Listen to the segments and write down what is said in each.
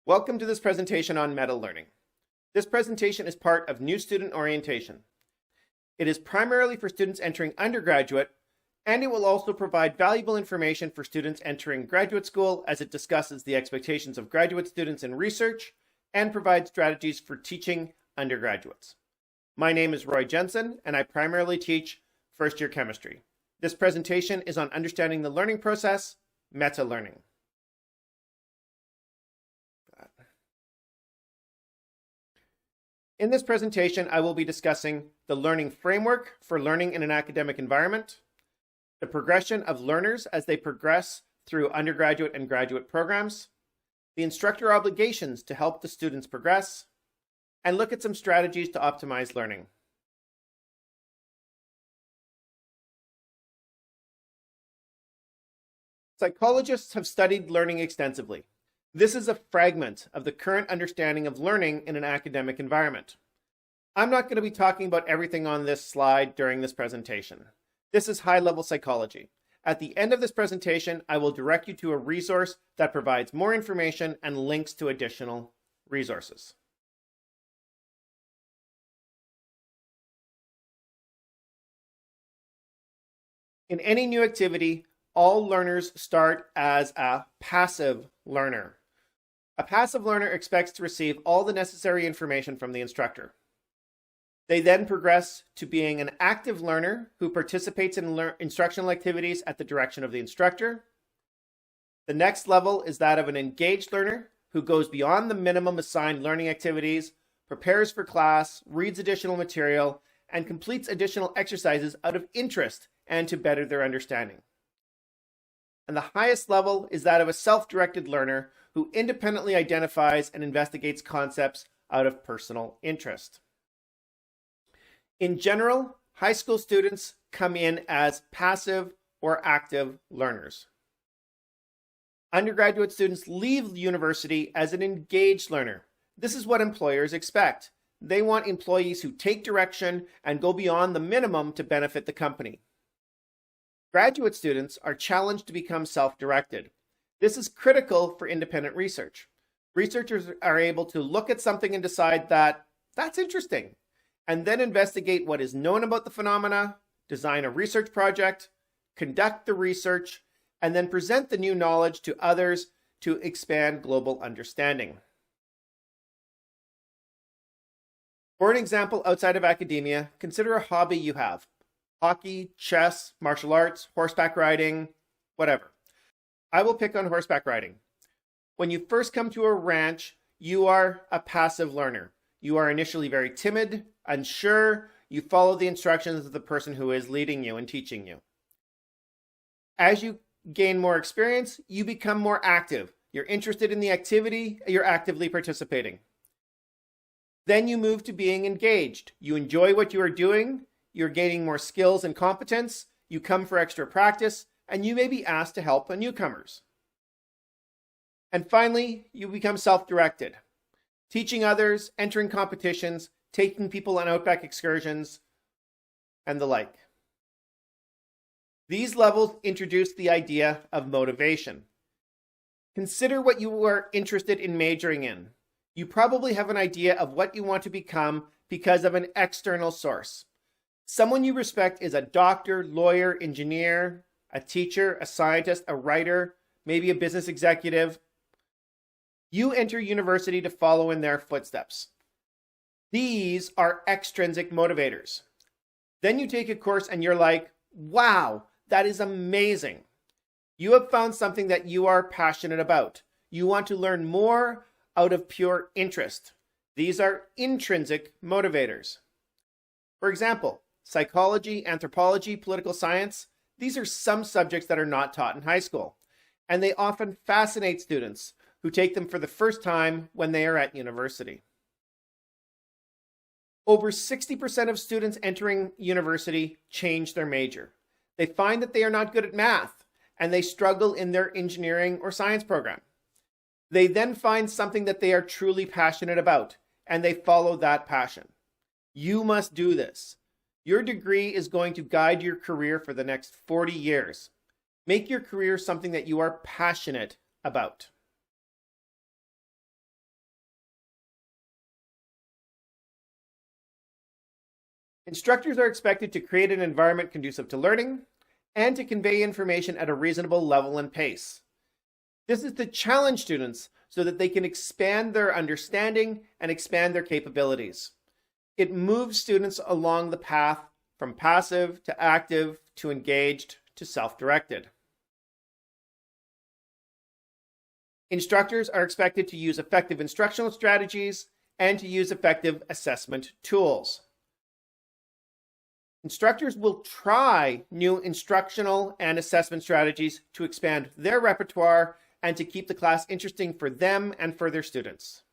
Welcome to this presentation on meta learning. This presentation is part of new student orientation. It is primarily for students entering undergraduate, and it will also provide valuable information for students entering graduate school as it discusses the expectations of graduate students in research and provides strategies for teaching undergraduates. My name is Roy Jensen, and I primarily teach first-year chemistry. This presentation is on understanding the learning process, meta learning. In this presentation, I will be discussing the learning framework for learning in an academic environment, the progression of learners as they progress through undergraduate and graduate programs, the instructor obligations to help the students progress, and look at some strategies to optimize learning. Psychologists have studied learning extensively. This is a fragment of the current understanding of learning in an academic environment. I'm not going to be talking about everything on this slide during this presentation. This is high-level psychology. At the end of this presentation, I will direct you to a resource that provides more information and links to additional resources. In any new activity, all learners start as a passive learner. A passive learner expects to receive all the necessary information from the instructor. They then progress to being an active learner who participates in instructional activities at the direction of the instructor. The next level is that of an engaged learner who goes beyond the minimum assigned learning activities, prepares for class, reads additional material, and completes additional exercises out of interest and to better their understanding. And the highest level is that of a self-directed learner who independently identifies and investigates concepts out of personal interest. In general, high school students come in as passive or active learners. Undergraduate students leave university as an engaged learner. This is what employers expect. They want employees who take direction and go beyond the minimum to benefit the company. Graduate students are challenged to become self-directed. This is critical for independent research. Researchers are able to look at something and decide that that's interesting, and then investigate what is known about the phenomena, design a research project, conduct the research, and then present the new knowledge to others to expand global understanding. For an example outside of academia, consider a hobby you have. Hockey, chess, martial arts, horseback riding, whatever. I will pick on horseback riding. When you first come to a ranch, you are a passive learner. You are initially very timid, unsure. You follow the instructions of the person who is leading you and teaching you. As you gain more experience, you become more active. You're interested in the activity, you're actively participating. Then you move to being engaged. You enjoy what you are doing. You're gaining more skills and competence, you come for extra practice, and you may be asked to help newcomers. And finally, you become self-directed, teaching others, entering competitions, taking people on outback excursions, and the like. These levels introduce the idea of motivation. Consider what you are interested in majoring in. You probably have an idea of what you want to become because of an external source. Someone you respect is a doctor, lawyer, engineer, a teacher, a scientist, a writer, maybe a business executive. You enter university to follow in their footsteps. These are extrinsic motivators. Then you take a course and you're like, wow, that is amazing. You have found something that you are passionate about. You want to learn more out of pure interest. These are intrinsic motivators. For example, psychology, anthropology, political science, these are some subjects that are not taught in high school, and they often fascinate students who take them for the first time when they are at university. Over 60% of students entering university change their major. They find that they are not good at math, and they struggle in their engineering or science program. They then find something that they are truly passionate about, and they follow that passion. You must do this. Your degree is going to guide your career for the next 40 years. Make your career something that you are passionate about. Instructors are expected to create an environment conducive to learning and to convey information at a reasonable level and pace. This is to challenge students so that they can expand their understanding and expand their capabilities. It moves students along the path from passive to active to engaged to self-directed. Instructors are expected to use effective instructional strategies and to use effective assessment tools. Instructors will try new instructional and assessment strategies to expand their repertoire and to keep the class interesting for them and for their students.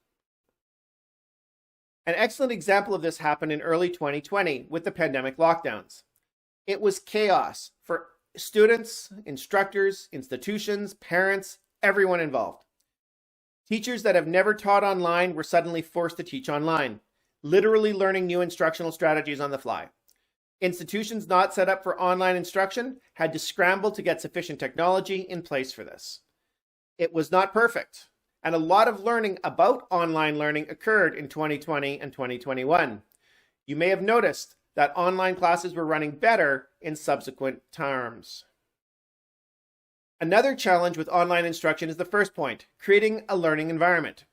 An excellent example of this happened in early 2020 with the pandemic lockdowns. It was chaos for students, instructors, institutions, parents, everyone involved. Teachers that have never taught online were suddenly forced to teach online, literally learning new instructional strategies on the fly. Institutions not set up for online instruction had to scramble to get sufficient technology in place for this. It was not perfect, and a lot of learning about online learning occurred in 2020 and 2021. You may have noticed that online classes were running better in subsequent terms. Another challenge with online instruction is the first point, creating a learning environment.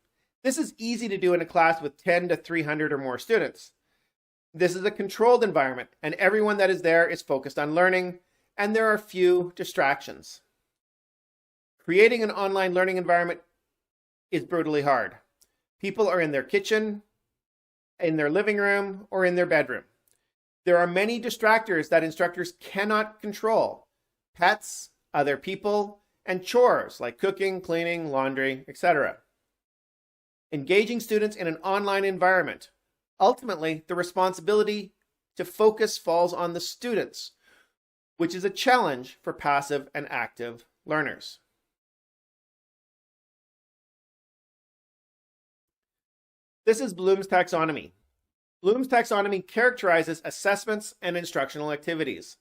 This is easy to do in a class with 10 to 300 or more students. This is a controlled environment, and everyone that is there is focused on learning, and there are few distractions. Creating an online learning environment is brutally hard. People are in their kitchen, in their living room, or in their bedroom. There are many distractors that instructors cannot control: pets, other people, and chores like cooking, cleaning, laundry, etc. Engaging students in an online environment. Ultimately, the responsibility to focus falls on the students, which is a challenge for passive and active learners. This is Bloom's taxonomy. Bloom's taxonomy characterizes assessments and instructional activities.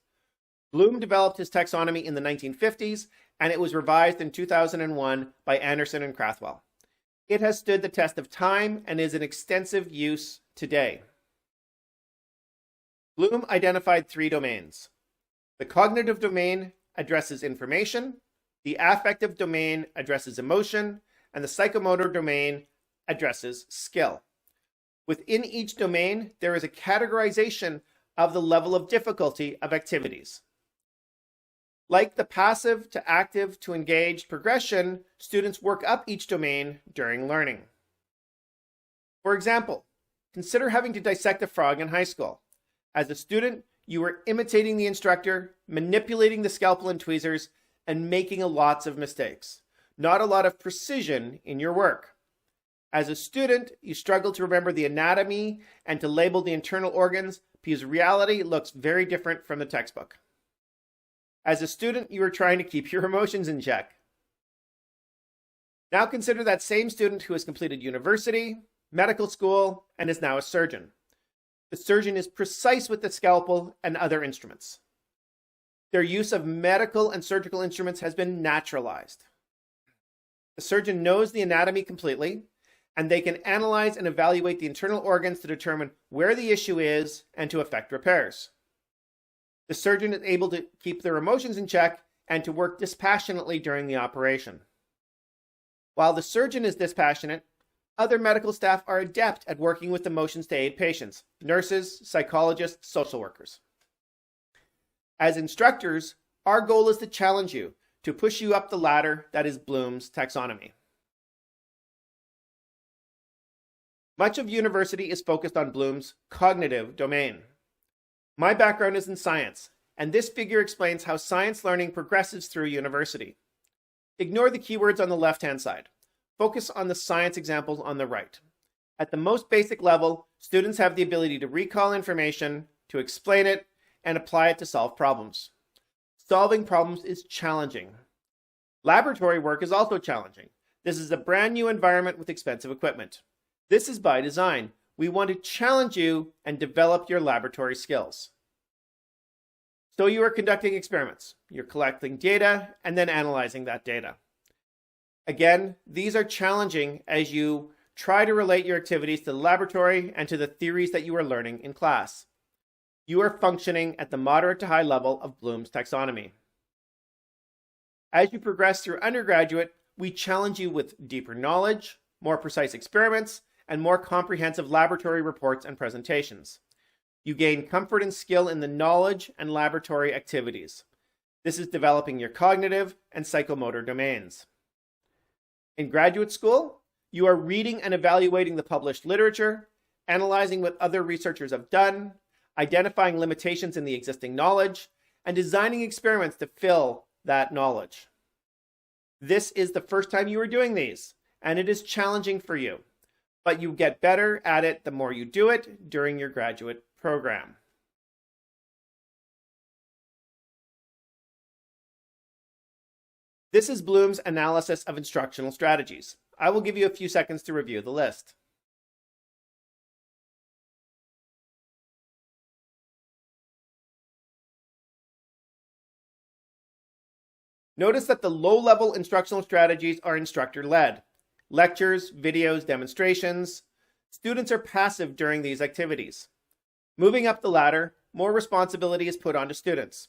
Bloom developed his taxonomy in the 1950s, and it was revised in 2001 by Anderson and Krathwell. It has stood the test of time and is in extensive use today. Bloom identified 3 domains. The cognitive domain addresses information, the affective domain addresses emotion, and the psychomotor domain addresses skill. Within each domain, there is a categorization of the level of difficulty of activities. Like the passive to active to engaged progression, students work up each domain during learning. For example, consider having to dissect a frog in high school. As a student, you were imitating the instructor, manipulating the scalpel and tweezers, and making lots of mistakes. Not a lot of precision in your work. As a student, you struggle to remember the anatomy and to label the internal organs because reality looks very different from the textbook. As a student, you are trying to keep your emotions in check. Now consider that same student who has completed university, medical school, and is now a surgeon. The surgeon is precise with the scalpel and other instruments. Their use of medical and surgical instruments has been naturalized. The surgeon knows the anatomy completely, and they can analyze and evaluate the internal organs to determine where the issue is and to effect repairs. The surgeon is able to keep their emotions in check and to work dispassionately during the operation. While the surgeon is dispassionate, other medical staff are adept at working with emotions to aid patients: nurses, psychologists, social workers. As instructors, our goal is to challenge you, to push you up the ladder that is Bloom's taxonomy. Much of university is focused on Bloom's cognitive domain. My background is in science, and this figure explains how science learning progresses through university. Ignore the keywords on the left-hand side. Focus on the science examples on the right. At the most basic level, students have the ability to recall information, to explain it, and apply it to solve problems. Solving problems is challenging. Laboratory work is also challenging. This is a brand new environment with expensive equipment. This is by design. We want to challenge you and develop your laboratory skills. So you are conducting experiments. You're collecting data and then analyzing that data. Again, these are challenging as you try to relate your activities to the laboratory and to the theories that you are learning in class. You are functioning at the moderate to high level of Bloom's taxonomy. As you progress through undergraduate, we challenge you with deeper knowledge, more precise experiments, and more comprehensive laboratory reports and presentations. You gain comfort and skill in the knowledge and laboratory activities. This is developing your cognitive and psychomotor domains. In graduate school, you are reading and evaluating the published literature, analyzing what other researchers have done, identifying limitations in the existing knowledge, and designing experiments to fill that knowledge. This is the first time you are doing these, and it is challenging for you, but you get better at it the more you do it during your graduate program. This is Bloom's analysis of instructional strategies. I will give you a few seconds to review the list. Notice that the low-level instructional strategies are instructor-led. Lectures, videos, demonstrations. Students are passive during these activities. Moving up the ladder, more responsibility is put onto students.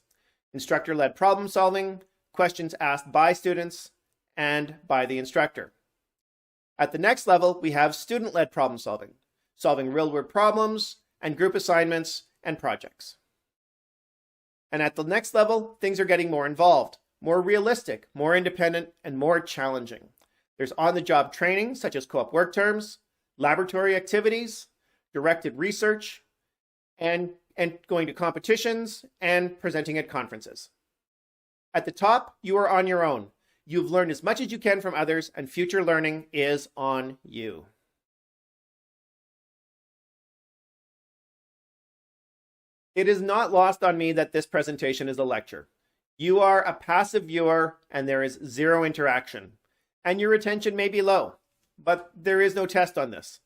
Instructor-led problem solving, questions asked by students and by the instructor. At the next level, we have student-led problem solving, solving real-world problems and group assignments and projects. And at the next level, things are getting more involved, more realistic, more independent, and more challenging. There's on-the-job training, such as co-op work terms, laboratory activities, directed research, and going to competitions and presenting at conferences. At the top, you are on your own. You've learned as much as you can from others, and future learning is on you. It is not lost on me that this presentation is a lecture. You are a passive viewer, and there is zero interaction. And your attention may be low, but there is no test on this.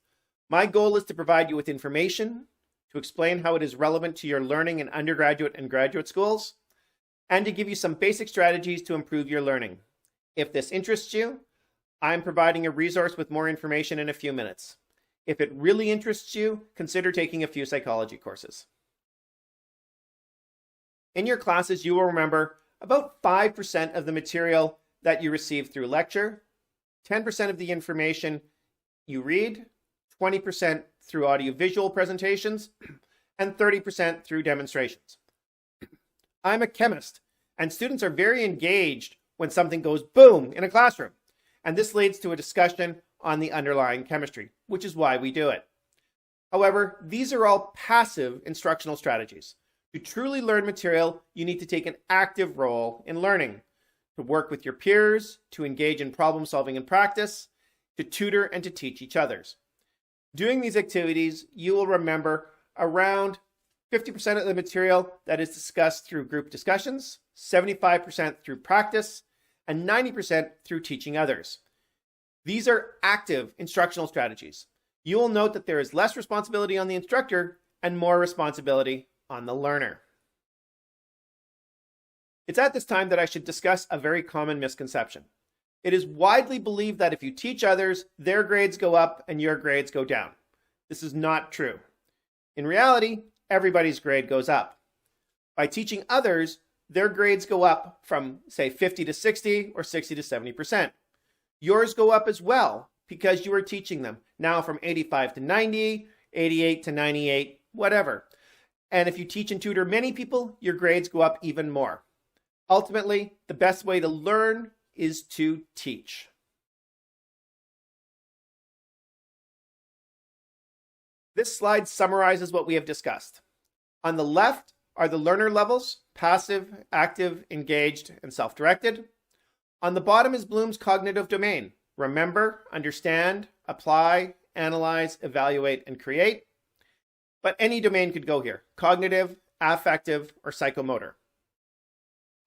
My goal is to provide you with information, to explain how it is relevant to your learning in undergraduate and graduate schools, and to give you some basic strategies to improve your learning. If this interests you, I'm providing a resource with more information in a few minutes. If it really interests you, consider taking a few psychology courses. In your classes, you will remember about 5% of the material that you receive through lecture, 10% of the information you read, 20% through audiovisual presentations, and 30% through demonstrations. I'm a chemist, and students are very engaged when something goes boom in a classroom. And this leads to a discussion on the underlying chemistry, which is why we do it. However, these are all passive instructional strategies. To truly learn material, you need to take an active role in learning, to work with your peers, to engage in problem solving and practice, to tutor and to teach each others. Doing these activities, you will remember around 50% of the material that is discussed through group discussions, 75% through practice, and 90% through teaching others. These are active instructional strategies. You will note that there is less responsibility on the instructor and more responsibility on the learner. It's at this time that I should discuss a very common misconception. It is widely believed that if you teach others, their grades go up and your grades go down. This is not true. In reality, everybody's grade goes up. By teaching others, their grades go up from, say, 50 to 60 or 60 to 70%. Yours go up as well because you are teaching them now from 85 to 90, 88 to 98, whatever. And if you teach and tutor many people, your grades go up even more. Ultimately, the best way to learn is to teach. This slide summarizes what we have discussed. On the left are the learner levels: passive, active, engaged, and self-directed. On the bottom is Bloom's cognitive domain: remember, understand, apply, analyze, evaluate, and create. But any domain could go here: cognitive, affective, or psychomotor.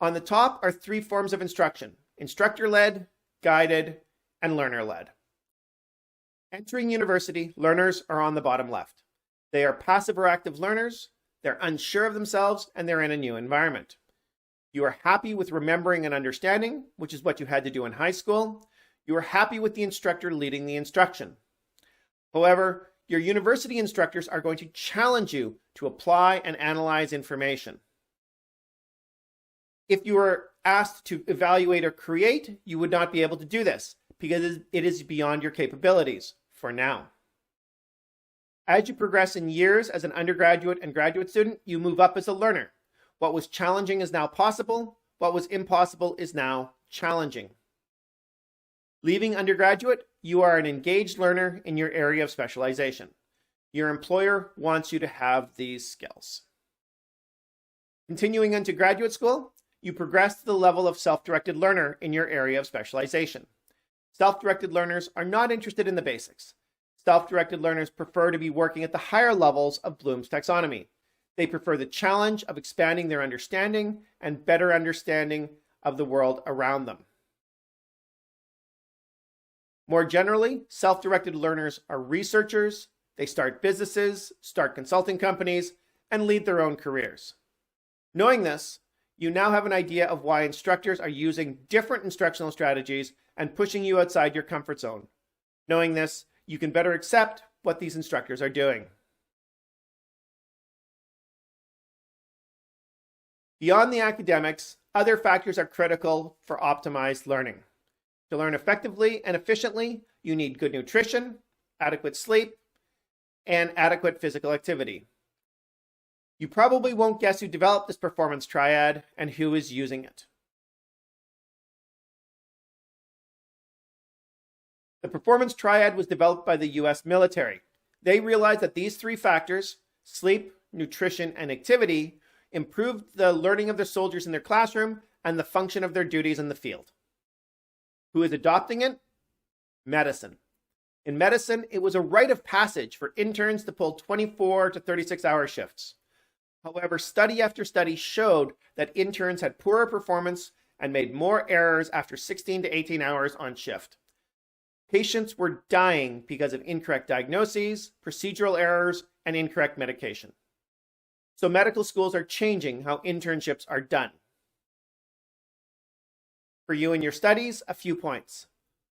On the top are three forms of instruction: instructor-led, guided, and learner-led. Entering university, learners are on the bottom left. They are passive or active learners, they're unsure of themselves, and they're in a new environment. You are happy with remembering and understanding, which is what you had to do in high school. You are happy with the instructor leading the instruction. However, your university instructors are going to challenge you to apply and analyze information. If you were asked to evaluate or create, you would not be able to do this because it is beyond your capabilities for now. As you progress in years as an undergraduate and graduate student, you move up as a learner. What was challenging is now possible. What was impossible is now challenging. Leaving undergraduate, you are an engaged learner in your area of specialization. Your employer wants you to have these skills. Continuing into graduate school, you progress to the level of self-directed learner in your area of specialization. Self-directed learners are not interested in the basics. Self-directed learners prefer to be working at the higher levels of Bloom's taxonomy. They prefer the challenge of expanding their understanding and better understanding of the world around them. More generally, self-directed learners are researchers. They start businesses, start consulting companies, and lead their own careers. Knowing this, you now have an idea of why instructors are using different instructional strategies and pushing you outside your comfort zone. Knowing this, you can better accept what these instructors are doing. Beyond the academics, other factors are critical for optimized learning. To learn effectively and efficiently, you need good nutrition, adequate sleep, and adequate physical activity. You probably won't guess who developed this performance triad and who is using it. The performance triad was developed by the US military. They realized that these three factors, sleep, nutrition, and activity, improved the learning of their soldiers in their classroom and the function of their duties in the field. Who is adopting it? Medicine. In medicine, it was a rite of passage for interns to pull 24 to 36-hour shifts. However, study after study showed that interns had poorer performance and made more errors after 16 to 18 hours on shift. Patients were dying because of incorrect diagnoses, procedural errors, and incorrect medication. So medical schools are changing how internships are done. For you and your studies, a few points.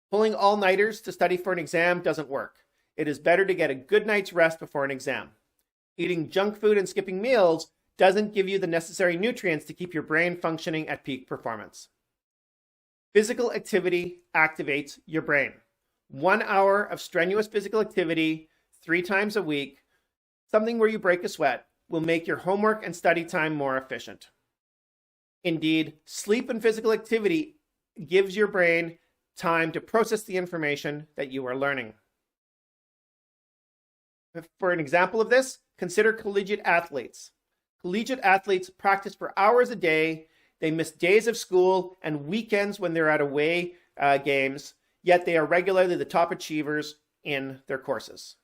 Pulling all-nighters to study for an exam doesn't work. It is better to get a good night's rest before an exam. Eating junk food and skipping meals doesn't give you the necessary nutrients to keep your brain functioning at peak performance. Physical activity activates your brain. 1 hour of strenuous physical activity 3 times a week, something where you break a sweat, will make your homework and study time more efficient. Indeed, sleep and physical activity gives your brain time to process the information that you are learning. For an example of this, consider collegiate athletes. Collegiate athletes practice for hours a day. They miss days of school and weekends when they're at away games, yet they are regularly the top achievers in their courses.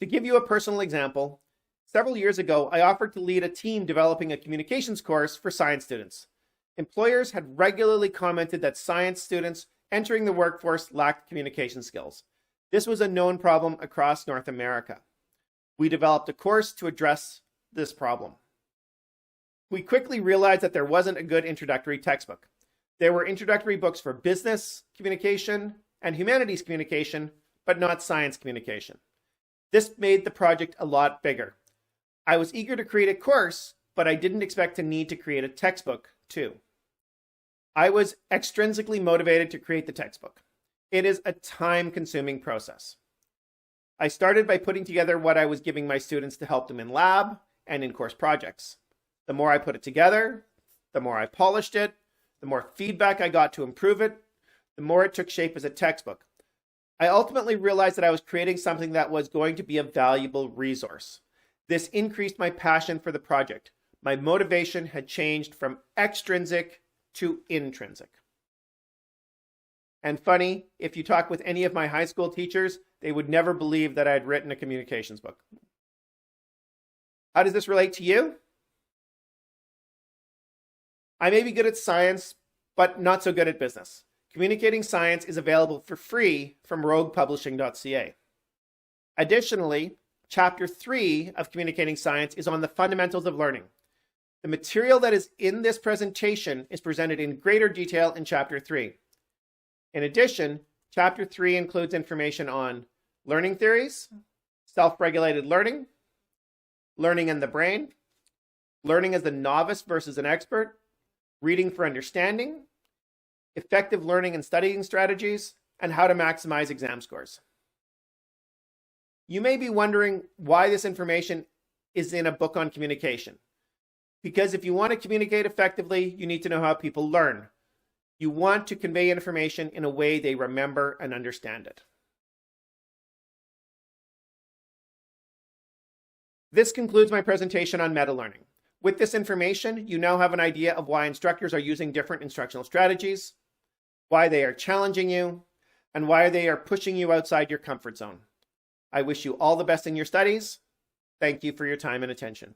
To give you a personal example, several years ago, I offered to lead a team developing a communications course for science students. Employers had regularly commented that science students entering the workforce lacked communication skills. This was a known problem across North America. We developed a course to address this problem. We quickly realized that there wasn't a good introductory textbook. There were introductory books for business communication and humanities communication, but not science communication. This made the project a lot bigger. I was eager to create a course, but I didn't expect to need to create a textbook too. I was extrinsically motivated to create the textbook. It is a time-consuming process. I started by putting together what I was giving my students to help them in lab and in course projects. The more I put it together, the more I polished it, the more feedback I got to improve it, the more it took shape as a textbook. I ultimately realized that I was creating something that was going to be a valuable resource. This increased my passion for the project. My motivation had changed from extrinsic to intrinsic. And funny, if you talk with any of my high school teachers, they would never believe that I had written a communications book. How does this relate to you? I may be good at science, but not so good at business. Communicating Science is available for free from roguepublishing.ca. Additionally, Chapter 3 of Communicating Science is on the fundamentals of learning. The material that is in this presentation is presented in greater detail in Chapter 3. In addition, Chapter 3 includes information on learning theories, self-regulated learning, learning in the brain, learning as a novice versus an expert, reading for understanding, effective learning and studying strategies, and how to maximize exam scores. You may be wondering why this information is in a book on communication. Because if you want to communicate effectively, you need to know how people learn. You want to convey information in a way they remember and understand it. This concludes my presentation on meta-learning. With this information, you now have an idea of why instructors are using different instructional strategies, why they are challenging you, and why they are pushing you outside your comfort zone. I wish you all the best in your studies. Thank you for your time and attention.